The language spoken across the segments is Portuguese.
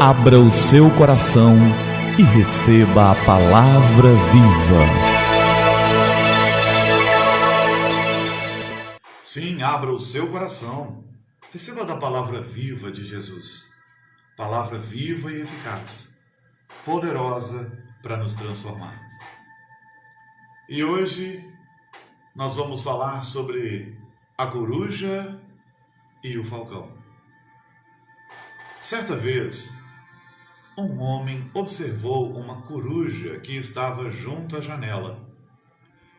Abra o seu coração e receba a palavra viva. Sim, abra o seu coração. Receba da palavra viva de Jesus. Palavra viva e eficaz, poderosa para nos transformar. E hoje nós vamos falar sobre a coruja e o falcão. Certa vez, um homem observou uma coruja que estava junto à janela.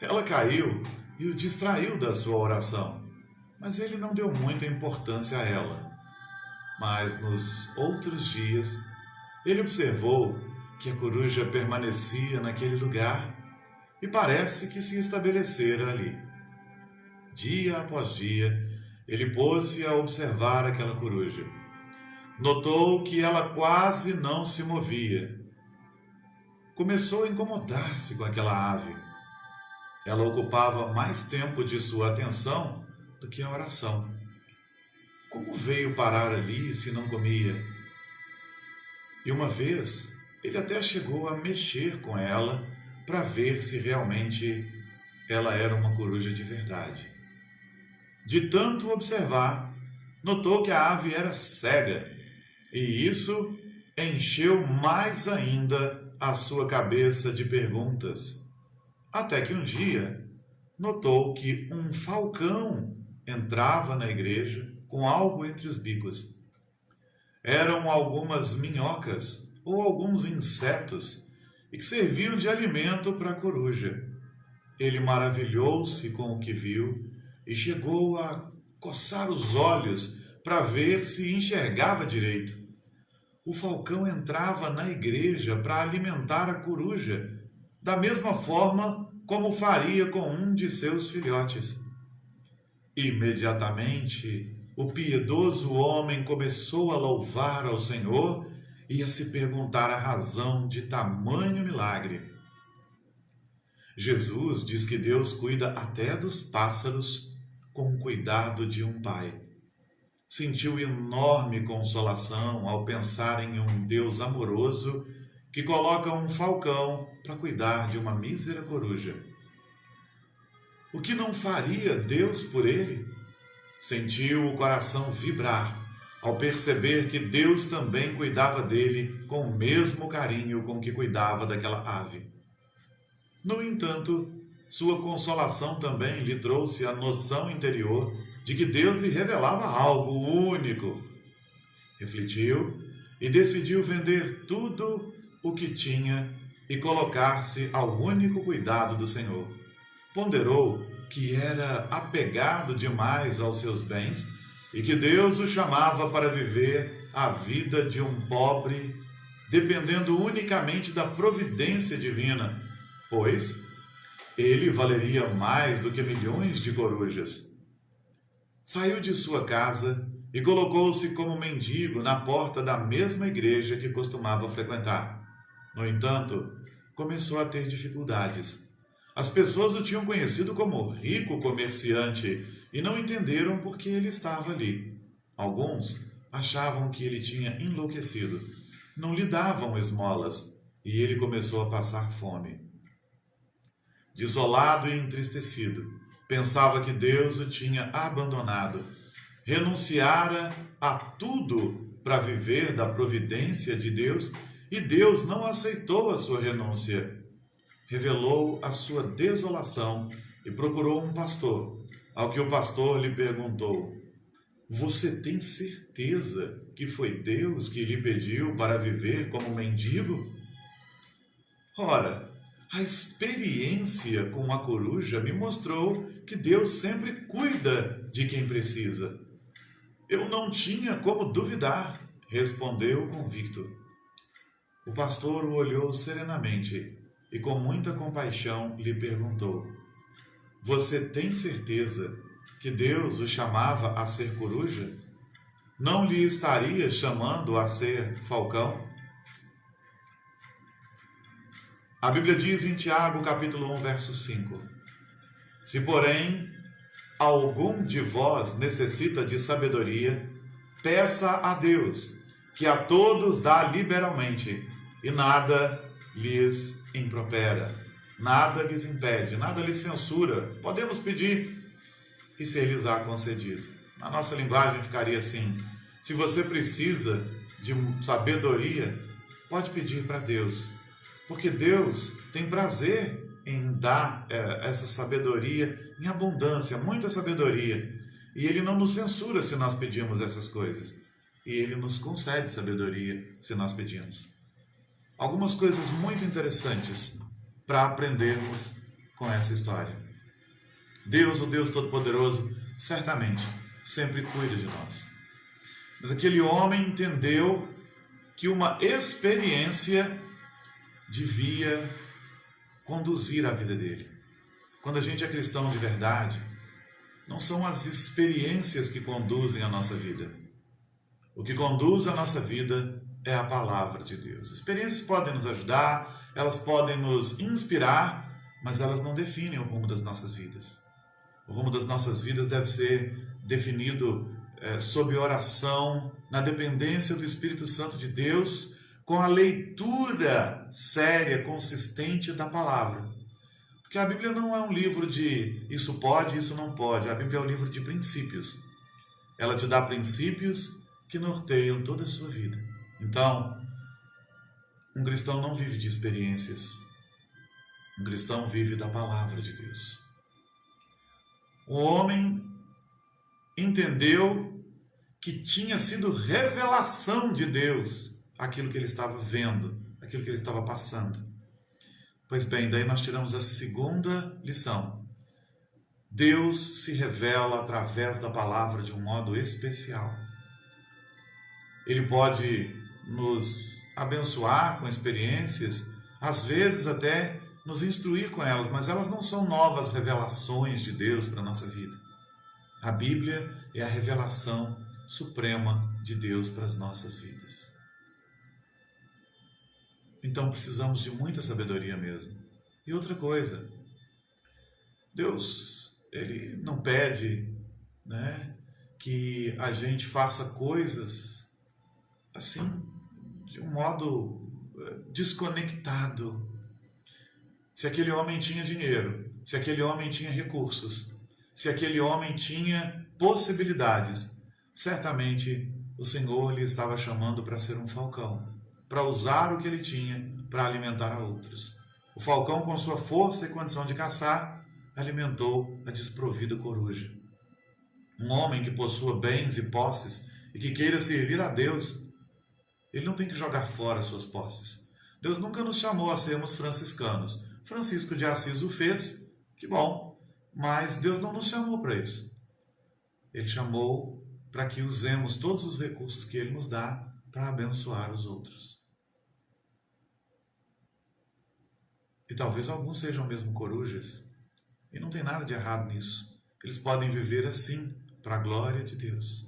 Ela caiu e o distraiu da sua oração, mas ele não deu muita importância a ela. Mas nos outros dias, ele observou que a coruja permanecia naquele lugar e parece que se estabelecera ali. Dia após dia, ele pôs-se a observar aquela coruja. Notou que ela quase não se movia. Começou a incomodar-se com aquela ave. Ela ocupava mais tempo de sua atenção do que a oração. Como veio parar ali se não comia? E uma vez, ele até chegou a mexer com ela para ver se realmente ela era uma coruja de verdade. De tanto observar, notou que a ave era cega. E isso encheu mais ainda a sua cabeça de perguntas. Até que um dia notou que um falcão entrava na igreja com algo entre os bicos. Eram algumas minhocas ou alguns insetos e que serviam de alimento para a coruja. Ele maravilhou-se com o que viu e chegou a coçar os olhos para ver se enxergava direito. O falcão entrava na igreja para alimentar a coruja, da mesma forma como faria com um de seus filhotes. Imediatamente, o piedoso homem começou a louvar ao Senhor e a se perguntar a razão de tamanho milagre. Jesus diz que Deus cuida até dos pássaros com o cuidado de um pai. Sentiu enorme consolação ao pensar em um Deus amoroso que coloca um falcão para cuidar de uma mísera coruja. O que não faria Deus por ele? Sentiu o coração vibrar ao perceber que Deus também cuidava dele com o mesmo carinho com que cuidava daquela ave. No entanto, sua consolação também lhe trouxe a noção interior de que Deus lhe revelava algo único. Refletiu e decidiu vender tudo o que tinha e colocar-se ao único cuidado do Senhor. Ponderou que era apegado demais aos seus bens e que Deus o chamava para viver a vida de um pobre, dependendo unicamente da providência divina, pois ele valeria mais do que milhões de corujas. Saiu de sua casa e colocou-se como mendigo na porta da mesma igreja que costumava frequentar. No entanto, começou a ter dificuldades. As pessoas o tinham conhecido como rico comerciante e não entenderam por que ele estava ali. Alguns achavam que ele tinha enlouquecido. Não lhe davam esmolas e ele começou a passar fome. Desolado e entristecido, pensava que Deus o tinha abandonado, renunciara a tudo para viver da providência de Deus e Deus não aceitou a sua renúncia. Revelou a sua desolação e procurou um pastor, ao que o pastor lhe perguntou: "Você tem certeza que foi Deus que lhe pediu para viver como mendigo?" Ora, a experiência com a coruja me mostrou que Deus sempre cuida de quem precisa. Eu não tinha como duvidar, respondeu convicto. O pastor o olhou serenamente e com muita compaixão lhe perguntou: "Você tem certeza que Deus o chamava a ser coruja? Não lhe estaria chamando a ser falcão?" A Bíblia diz em Tiago, capítulo 1, verso 5: "Se, porém, algum de vós necessita de sabedoria, peça a Deus, que a todos dá liberalmente, e nada lhes impropera, nada lhes impede, nada lhes censura. Podemos pedir e ser-lhes-á concedido. Na nossa linguagem ficaria assim: se você precisa de sabedoria, pode pedir para Deus, porque Deus tem prazer em dar essa sabedoria em abundância, muita sabedoria. E Ele não nos censura se nós pedimos essas coisas. E Ele nos concede sabedoria se nós pedimos. Algumas coisas muito interessantes para aprendermos com essa história. Deus, o Deus Todo-Poderoso, certamente sempre cuida de nós. Mas aquele homem entendeu que uma experiência devia conduzir a vida dele. Quando a gente é cristão de verdade, não são as experiências que conduzem a nossa vida. O que conduz a nossa vida é a palavra de Deus. Experiências podem nos ajudar, elas podem nos inspirar, mas elas não definem o rumo das nossas vidas. O rumo das nossas vidas deve ser definido sob oração, na dependência do Espírito Santo de Deus, com a leitura séria, consistente da palavra. Porque a Bíblia não é um livro de isso pode, isso não pode. A Bíblia é um livro de princípios. Ela te dá princípios que norteiam toda a sua vida. Então, um cristão não vive de experiências. Um cristão vive da palavra de Deus. O homem entendeu que tinha sido revelação de Deus aquilo que ele estava vendo, aquilo que ele estava passando. Pois bem, daí nós tiramos a segunda lição. Deus se revela através da palavra de um modo especial. Ele pode nos abençoar com experiências, às vezes até nos instruir com elas, mas elas não são novas revelações de Deus para a nossa vida. A Bíblia é a revelação suprema de Deus para as nossas vidas. Então precisamos de muita sabedoria mesmo. E outra coisa, Deus, Ele não pede, que a gente faça coisas assim, de um modo desconectado. Se aquele homem tinha dinheiro, se aquele homem tinha recursos, se aquele homem tinha possibilidades, certamente o Senhor lhe estava chamando para ser um falcão, para usar o que ele tinha para alimentar a outros. O falcão, com sua força e condição de caçar, alimentou a desprovida coruja. Um homem que possua bens e posses e que queira servir a Deus, ele não tem que jogar fora suas posses. Deus nunca nos chamou a sermos franciscanos. Francisco de Assis o fez, que bom, mas Deus não nos chamou para isso. Ele chamou para que usemos todos os recursos que Ele nos dá para abençoar os outros. E talvez alguns sejam mesmo corujas, e não tem nada de errado nisso. Eles podem viver assim, para a glória de Deus.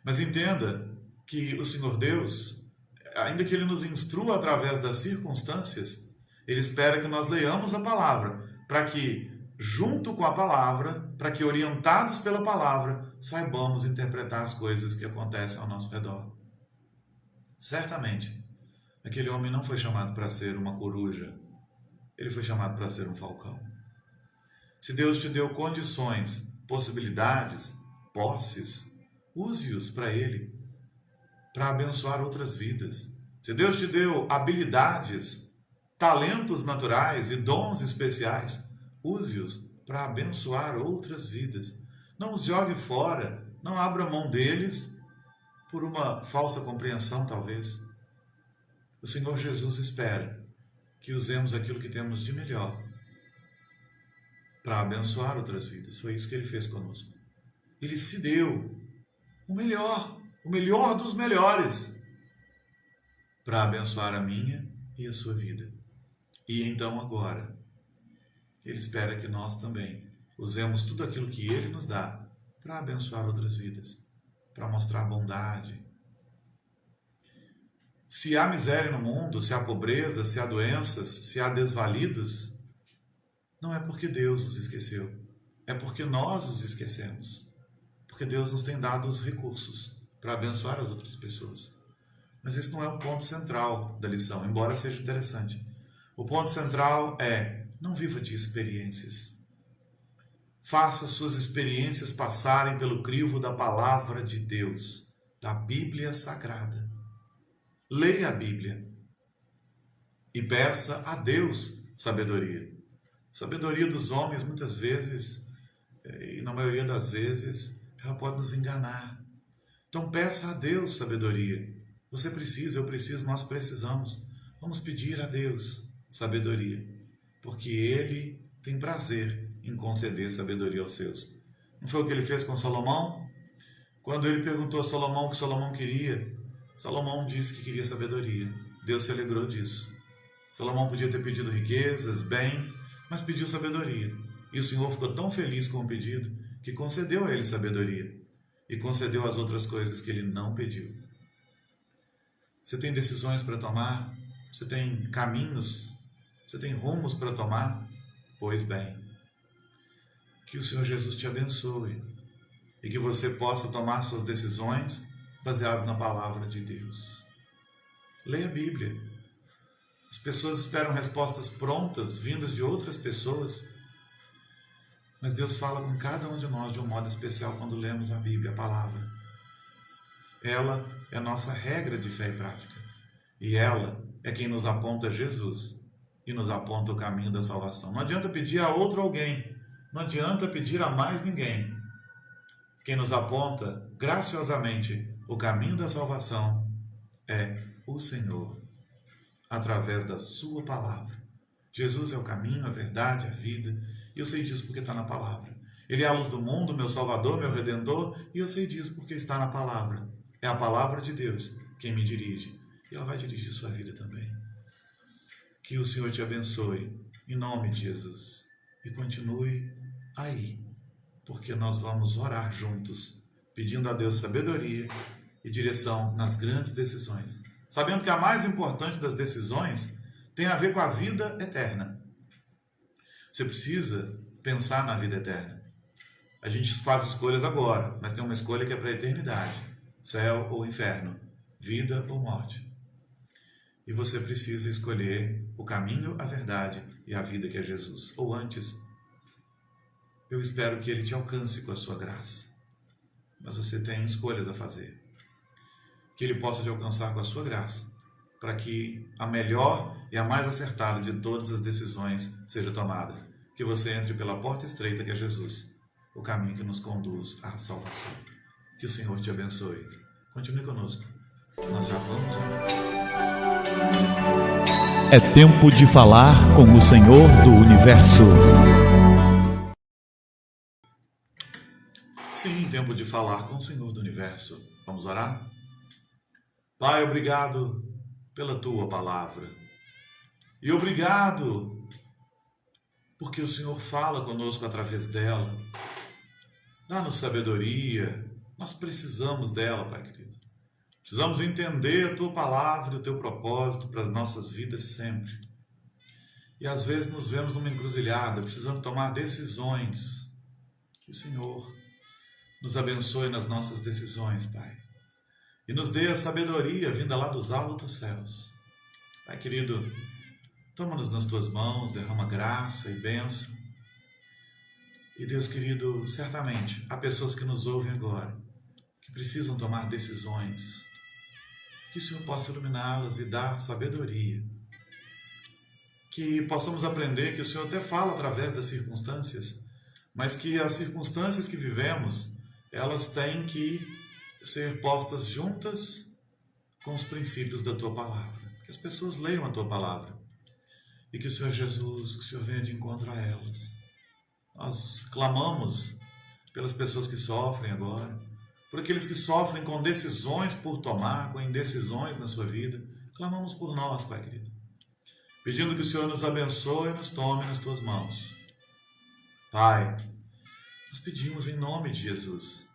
Mas entenda que o Senhor Deus, ainda que Ele nos instrua através das circunstâncias, Ele espera que nós leiamos a palavra, para que, junto com a palavra, para que, orientados pela palavra, saibamos interpretar as coisas que acontecem ao nosso redor. Certamente, aquele homem não foi chamado para ser uma coruja, ele foi chamado para ser um falcão. Se Deus te deu condições, possibilidades, posses, use-os para Ele, para abençoar outras vidas. Se Deus te deu habilidades, talentos naturais e dons especiais, use-os para abençoar outras vidas. Não os jogue fora, não abra mão deles por uma falsa compreensão, talvez. O Senhor Jesus espera que usemos aquilo que temos de melhor para abençoar outras vidas. Foi isso que Ele fez conosco. Ele se deu o melhor dos melhores, para abençoar a minha e a sua vida. E então agora, Ele espera que nós também usemos tudo aquilo que Ele nos dá para abençoar outras vidas, para mostrar bondade. Se há miséria no mundo, se há pobreza, se há doenças, se há desvalidos, não é porque Deus nos esqueceu, é porque nós os esquecemos. Porque Deus nos tem dado os recursos para abençoar as outras pessoas. Mas esse não é o ponto central da lição, embora seja interessante. O ponto central é: não viva de experiências. Faça suas experiências passarem pelo crivo da palavra de Deus, da Bíblia Sagrada. Leia a Bíblia e peça a Deus sabedoria. Sabedoria dos homens, muitas vezes, e na maioria das vezes, ela pode nos enganar. Então peça a Deus sabedoria. Você precisa, eu preciso, nós precisamos. Vamos pedir a Deus sabedoria, porque Ele tem prazer em conceder sabedoria aos seus. Não foi o que Ele fez com Salomão? Quando Ele perguntou a Salomão o que Salomão queria, Salomão disse que queria sabedoria. Deus se alegrou disso. Salomão podia ter pedido riquezas, bens, mas pediu sabedoria. E o Senhor ficou tão feliz com o pedido que concedeu a ele sabedoria e concedeu as outras coisas que ele não pediu. Você tem decisões para tomar? Você tem caminhos? Você tem rumos para tomar? Pois bem, que o Senhor Jesus te abençoe e que você possa tomar suas decisões baseadas na palavra de Deus. Leia a Bíblia. As pessoas esperam respostas prontas, vindas de outras pessoas, mas Deus fala com cada um de nós de um modo especial quando lemos a Bíblia, a palavra. Ela é a nossa regra de fé e prática, e ela é quem nos aponta Jesus e nos aponta o caminho da salvação. Não adianta pedir a outro alguém, não adianta pedir a mais ninguém. Quem nos aponta graciosamente o caminho da salvação é o Senhor, através da sua palavra. Jesus é o caminho, a verdade, a vida, e eu sei disso porque está na palavra. Ele é a luz do mundo, meu Salvador, meu Redentor, e eu sei disso porque está na palavra. É a palavra de Deus quem me dirige, e ela vai dirigir sua vida também. Que o Senhor te abençoe, em nome de Jesus, e continue aí, porque nós vamos orar juntos, pedindo a Deus sabedoria e direção nas grandes decisões, sabendo que a mais importante das decisões tem a ver com a vida eterna. Você precisa pensar na vida eterna. A gente faz escolhas agora, mas tem uma escolha que é para a eternidade. Céu ou inferno, vida ou morte. E você precisa escolher o caminho, a verdade e a vida que é Jesus. Ou antes, eu espero que Ele te alcance com a sua graça. Mas você tem escolhas a fazer. Que Ele possa te alcançar com a sua graça, para que a melhor e a mais acertada de todas as decisões seja tomada. Que você entre pela porta estreita que é Jesus, o caminho que nos conduz à salvação. Que o Senhor te abençoe. Continue conosco. Nós já vamos É tempo de falar com o Senhor do Universo. Sim, tempo de falar com o Senhor do Universo. Vamos orar? Pai, obrigado pela Tua palavra. E obrigado porque o Senhor fala conosco através dela. Dá-nos sabedoria. Nós precisamos dela, Pai querido. Precisamos entender a Tua palavra e o Teu propósito para as nossas vidas sempre. E às vezes nos vemos numa encruzilhada, precisamos tomar decisões. Que o Senhor nos abençoe nas nossas decisões, Pai. E nos dê a sabedoria vinda lá dos altos céus. Pai querido, toma-nos nas Tuas mãos, derrama graça e bênção. E Deus querido, certamente há pessoas que nos ouvem agora, que precisam tomar decisões. Que o Senhor possa iluminá-las e dar sabedoria. Que possamos aprender que o Senhor até fala através das circunstâncias, mas que as circunstâncias que vivemos, elas têm que ser postas juntas com os princípios da Tua palavra. Que as pessoas leiam a Tua palavra. E que o Senhor Jesus, que o Senhor venha de encontro a elas. Nós clamamos pelas pessoas que sofrem agora, por aqueles que sofrem com decisões por tomar, com indecisões na sua vida. Clamamos por nós, Pai querido, pedindo que o Senhor nos abençoe e nos tome nas Tuas mãos. Pai, nós pedimos em nome de Jesus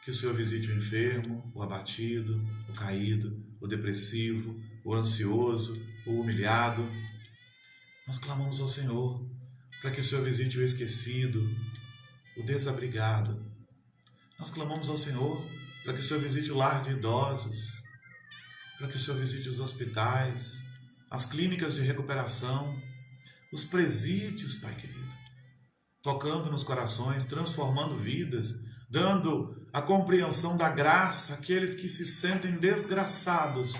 que o Senhor visite o enfermo, o abatido, o caído, o depressivo, o ansioso, o humilhado. Nós clamamos ao Senhor para que o Senhor visite o esquecido, o desabrigado. Nós clamamos ao Senhor para que o Senhor visite o lar de idosos. para que o Senhor visite os hospitais, as clínicas de recuperação, os presídios, Pai querido, tocando nos corações, transformando vidas, dando a compreensão da graça àqueles que se sentem desgraçados,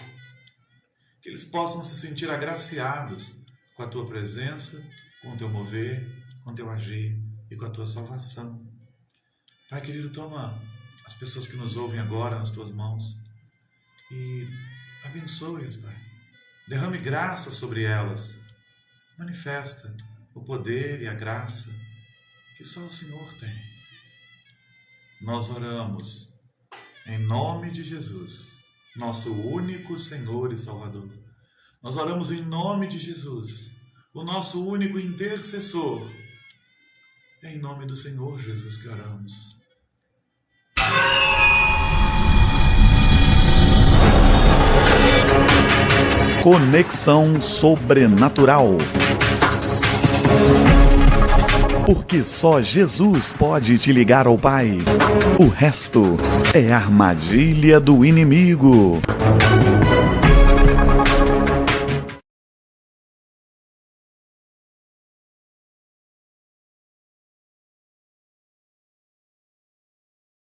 que eles possam se sentir agraciados com a Tua presença, com o Teu mover, com o Teu agir e com a Tua salvação. Pai querido, toma as pessoas que nos ouvem agora nas Tuas mãos e abençoe-as, Pai. Derrame graça sobre elas. Manifesta o poder e a graça que só o Senhor tem. Nós oramos em nome de Jesus, nosso único Senhor e Salvador. Nós oramos em nome de Jesus, o nosso único intercessor. É em nome do Senhor Jesus que oramos. Conexão Sobrenatural. Porque só Jesus pode te ligar ao Pai. O resto é armadilha do inimigo.